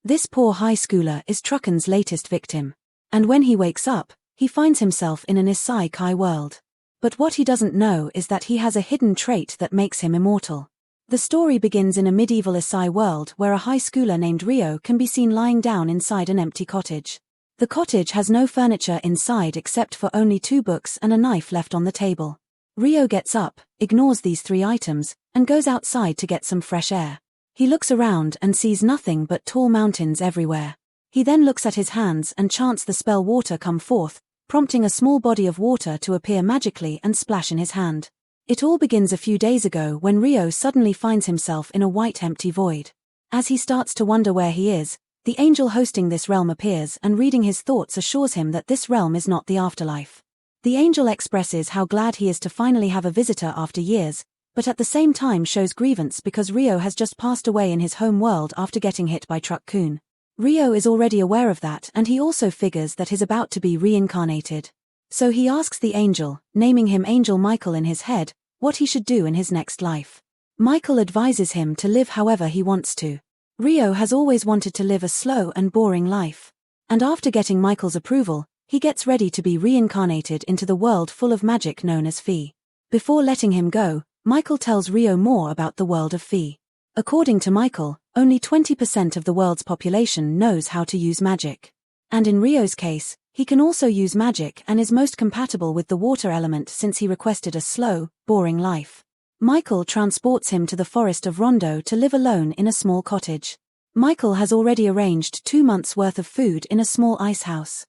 This poor high schooler is Trucken's latest victim. And when he wakes up, he finds himself in an Isekai world. But what he doesn't know is that he has a hidden trait that makes him immortal. The story begins in a medieval Isekai world where a high schooler named Ryo can be seen lying down inside an empty cottage. The cottage has no furniture inside except for only 2 books and a knife left on the table. Ryo gets up, ignores these 3 items, and goes outside to get some fresh air. He looks around and sees nothing but tall mountains everywhere. He then looks at his hands and chants the spell water come forth, prompting a small body of water to appear magically and splash in his hand. It all begins a few days ago when Ryo suddenly finds himself in a white empty void. As he starts to wonder where he is, the angel hosting this realm appears and reading his thoughts assures him that this realm is not the afterlife. The angel expresses how glad he is to finally have a visitor after years, but at the same time shows grievance because Ryo has just passed away in his home world after getting hit by Truck-kun. Ryo is already aware of that and he also figures that he's about to be reincarnated. So he asks the angel, naming him Angel Michael in his head, what he should do in his next life. Michael advises him to live however he wants to. Ryo has always wanted to live a slow and boring life. And after getting Michael's approval, he gets ready to be reincarnated into the world full of magic known as Fee. Before letting him go, Michael tells Ryo more about the world of Fee. According to Michael, only 20% of the world's population knows how to use magic. And in Ryo's case, he can also use magic and is most compatible with the water element since he requested a slow, boring life. Michael transports him to the forest of Rondo to live alone in a small cottage. Michael has already arranged 2 months' worth of food in a small ice house.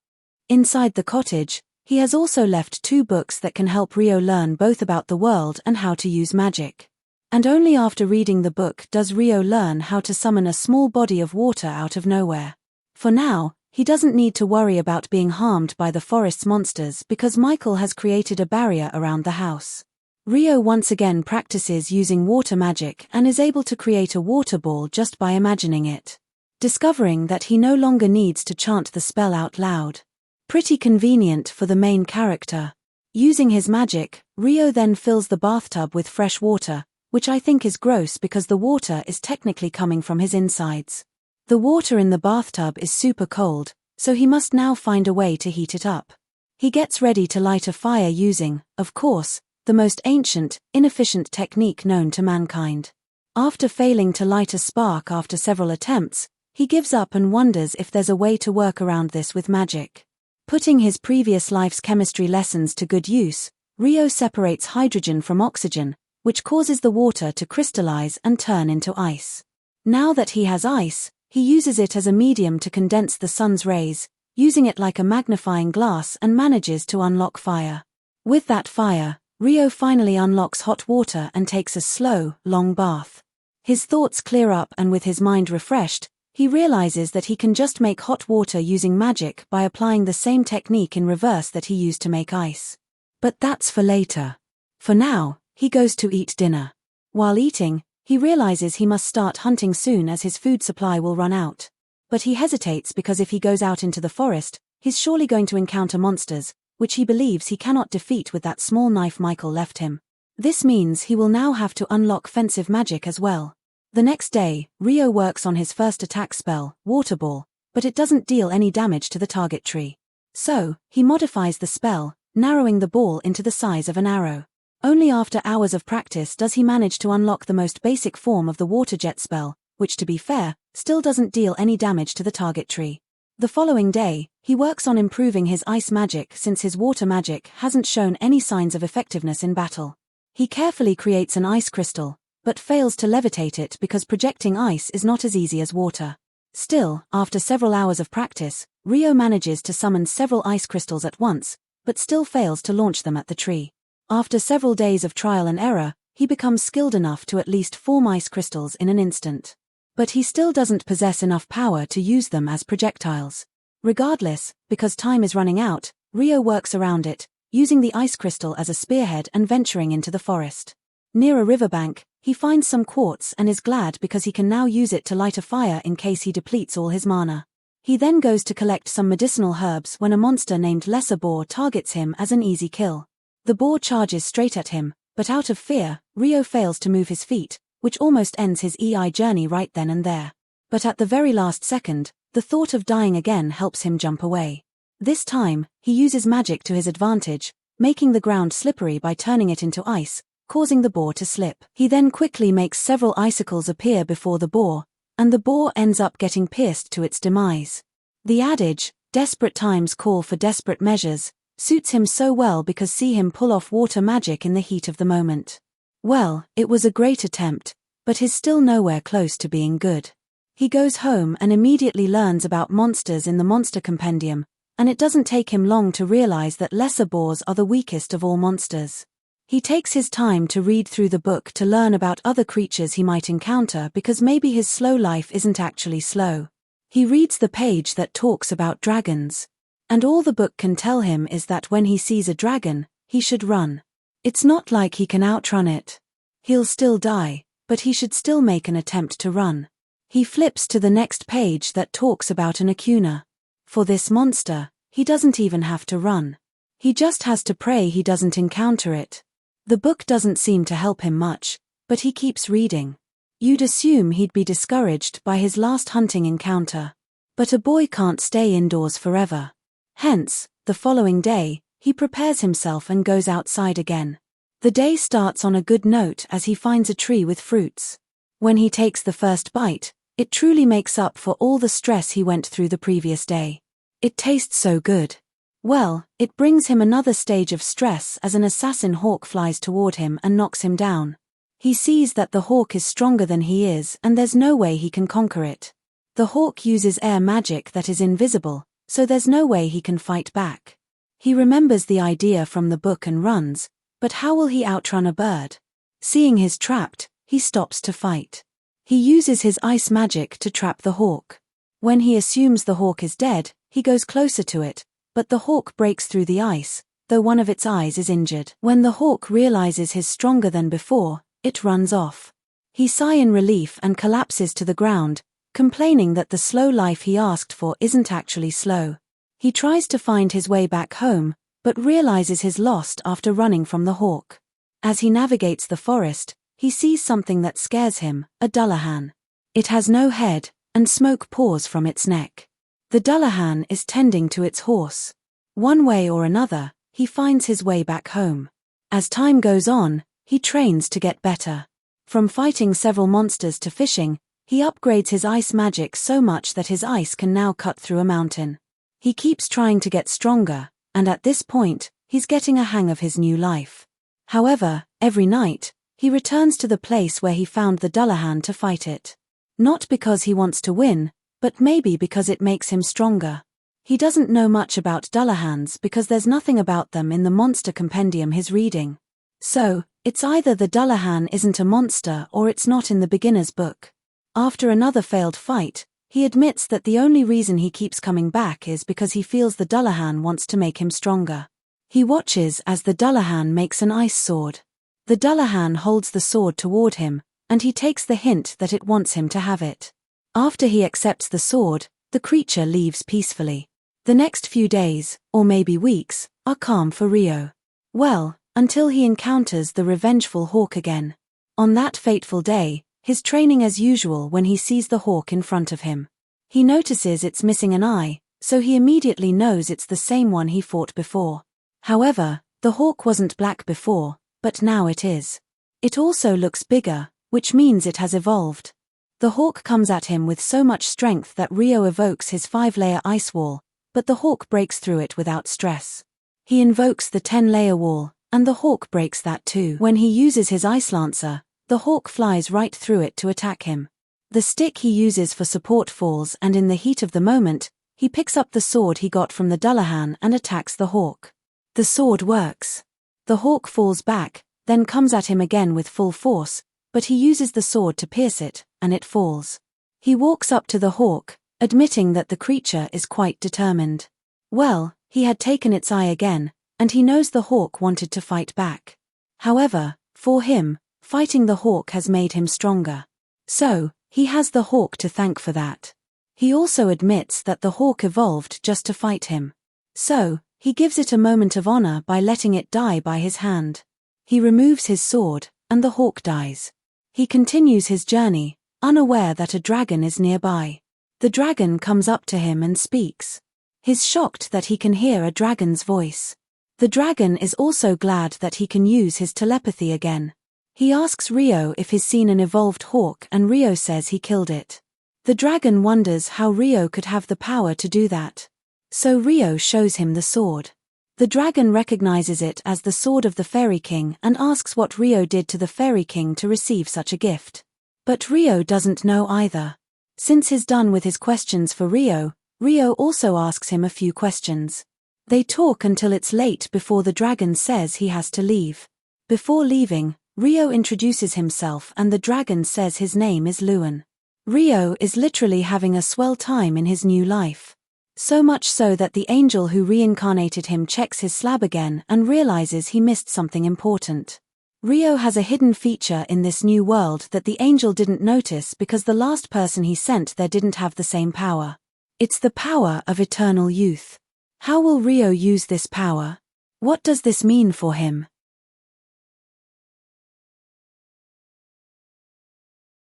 Inside the cottage, he has also left 2 books that can help Ryo learn both about the world and how to use magic. And only after reading the book does Ryo learn how to summon a small body of water out of nowhere. For now, he doesn't need to worry about being harmed by the forest's monsters because Michael has created a barrier around the house. Ryo once again practices using water magic and is able to create a water ball just by imagining it, discovering that he no longer needs to chant the spell out loud. Pretty convenient for the main character. Using his magic, Ryo then fills the bathtub with fresh water, which I think is gross because the water is technically coming from his insides. The water in the bathtub is super cold, so he must now find a way to heat it up. He gets ready to light a fire using, of course, the most ancient, inefficient technique known to mankind. After failing to light a spark after several attempts, he gives up and wonders if there's a way to work around this with magic. Putting his previous life's chemistry lessons to good use, Ryo separates hydrogen from oxygen, which causes the water to crystallize and turn into ice. Now that he has ice, he uses it as a medium to condense the sun's rays, using it like a magnifying glass and manages to unlock fire. With that fire, Ryo finally unlocks hot water and takes a slow, long bath. His thoughts clear up and with his mind refreshed, he realizes that he can just make hot water using magic by applying the same technique in reverse that he used to make ice. But that's for later. For now, he goes to eat dinner. While eating, he realizes he must start hunting soon as his food supply will run out. But he hesitates because if he goes out into the forest, he's surely going to encounter monsters, which he believes he cannot defeat with that small knife Michael left him. This means he will now have to unlock offensive magic as well. The next day, Ryo works on his first attack spell, Water Ball, but it doesn't deal any damage to the target tree. So, he modifies the spell, narrowing the ball into the size of an arrow. Only after hours of practice does he manage to unlock the most basic form of the water jet spell, which to be fair, still doesn't deal any damage to the target tree. The following day, he works on improving his ice magic since his water magic hasn't shown any signs of effectiveness in battle. He carefully creates an ice crystal, but fails to levitate it because projecting ice is not as easy as water. Still, after several hours of practice, Ryo manages to summon several ice crystals at once, but still fails to launch them at the tree. After several days of trial and error, he becomes skilled enough to at least form ice crystals in an instant. But he still doesn't possess enough power to use them as projectiles. Regardless, because time is running out, Ryo works around it, using the ice crystal as a spearhead and venturing into the forest. Near a riverbank, he finds some quartz and is glad because he can now use it to light a fire in case he depletes all his mana. He then goes to collect some medicinal herbs when a monster named Lesser Boar targets him as an easy kill. The boar charges straight at him, but out of fear, Ryo fails to move his feet, which almost ends his EI journey right then and there. But at the very last second, the thought of dying again helps him jump away. This time, he uses magic to his advantage, making the ground slippery by turning it into ice, causing the boar to slip. He then quickly makes several icicles appear before the boar, and the boar ends up getting pierced to its demise. The adage, "desperate times call for desperate measures," suits him so well because see him pull off water magic in the heat of the moment. Well, it was a great attempt, but he's still nowhere close to being good. He goes home and immediately learns about monsters in the monster compendium, and it doesn't take him long to realize that lesser boars are the weakest of all monsters. He takes his time to read through the book to learn about other creatures he might encounter because maybe his slow life isn't actually slow. He reads the page that talks about dragons. And all the book can tell him is that when he sees a dragon, he should run. It's not like he can outrun it. He'll still die, but he should still make an attempt to run. He flips to the next page that talks about an Akuna. For this monster, he doesn't even have to run. He just has to pray he doesn't encounter it. The book doesn't seem to help him much, but he keeps reading. You'd assume he'd be discouraged by his last hunting encounter. But a boy can't stay indoors forever. Hence, the following day, he prepares himself and goes outside again. The day starts on a good note as he finds a tree with fruits. When he takes the first bite, it truly makes up for all the stress he went through the previous day. It tastes so good. Well, it brings him another stage of stress as an assassin hawk flies toward him and knocks him down. He sees that the hawk is stronger than he is and there's no way he can conquer it. The hawk uses air magic that is invisible, so there's no way he can fight back. He remembers the idea from the book and runs, but how will he outrun a bird? Seeing he's trapped, he stops to fight. He uses his ice magic to trap the hawk. When he assumes the hawk is dead, he goes closer to it, but the hawk breaks through the ice, though one of its eyes is injured. When the hawk realizes he's stronger than before, it runs off. He sighs in relief and collapses to the ground, complaining that the slow life he asked for isn't actually slow. He tries to find his way back home, but realizes he's lost after running from the hawk. As he navigates the forest, he sees something that scares him, a dullahan. It has no head, and smoke pours from its neck. The dullahan is tending to its horse. One way or another, he finds his way back home. As time goes on, he trains to get better. From fighting several monsters to fishing, he upgrades his ice magic so much that his ice can now cut through a mountain. He keeps trying to get stronger, and at this point, he's getting a hang of his new life. However, every night, he returns to the place where he found the dullahan to fight it. Not because he wants to win, but maybe because it makes him stronger. He doesn't know much about dullahans because there's nothing about them in the monster compendium he's reading. So, it's either the dullahan isn't a monster or it's not in the beginner's book. After another failed fight, he admits that the only reason he keeps coming back is because he feels the dullahan wants to make him stronger. He watches as the dullahan makes an ice sword. The dullahan holds the sword toward him, and he takes the hint that it wants him to have it. After he accepts the sword, the creature leaves peacefully. The next few days, or maybe weeks, are calm for Rio. Well, until he encounters the revengeful hawk again. On that fateful day, his training as usual when he sees the hawk in front of him. He notices it's missing an eye, so he immediately knows it's the same one he fought before. However, the hawk wasn't black before, but now it is. It also looks bigger, which means it has evolved. The hawk comes at him with so much strength that Rio evokes his 5-layer ice wall, but the hawk breaks through it without stress. He invokes the 10-layer wall, and the hawk breaks that too. When he uses his ice lancer, the hawk flies right through it to attack him. The stick he uses for support falls, and in the heat of the moment, he picks up the sword he got from the dullahan and attacks the hawk. The sword works. The hawk falls back, then comes at him again with full force, but he uses the sword to pierce it, and it falls. He walks up to the hawk, admitting that the creature is quite determined. Well, he had taken its eye again, and he knows the hawk wanted to fight back. However, for him, fighting the hawk has made him stronger. So, he has the hawk to thank for that. He also admits that the hawk evolved just to fight him. So, he gives it a moment of honor by letting it die by his hand. He removes his sword, and the hawk dies. He continues his journey, unaware that a dragon is nearby. The dragon comes up to him and speaks. He's shocked that he can hear a dragon's voice. The dragon is also glad that he can use his telepathy again. He asks Rio if he's seen an evolved hawk and Rio says he killed it. The dragon wonders how Rio could have the power to do that. So Rio shows him the sword. The dragon recognizes it as the sword of the Fairy King and asks what Rio did to the Fairy King to receive such a gift. But Rio doesn't know either. Since he's done with his questions for Rio, Rio also asks him a few questions. They talk until it's late before the dragon says he has to leave. Before leaving, Rio introduces himself and the dragon says his name is Luan. Rio is literally having a swell time in his new life. So much so that the angel who reincarnated him checks his slab again and realizes he missed something important. Rio has a hidden feature in this new world that the angel didn't notice because the last person he sent there didn't have the same power. It's the power of eternal youth. How will Rio use this power? What does this mean for him?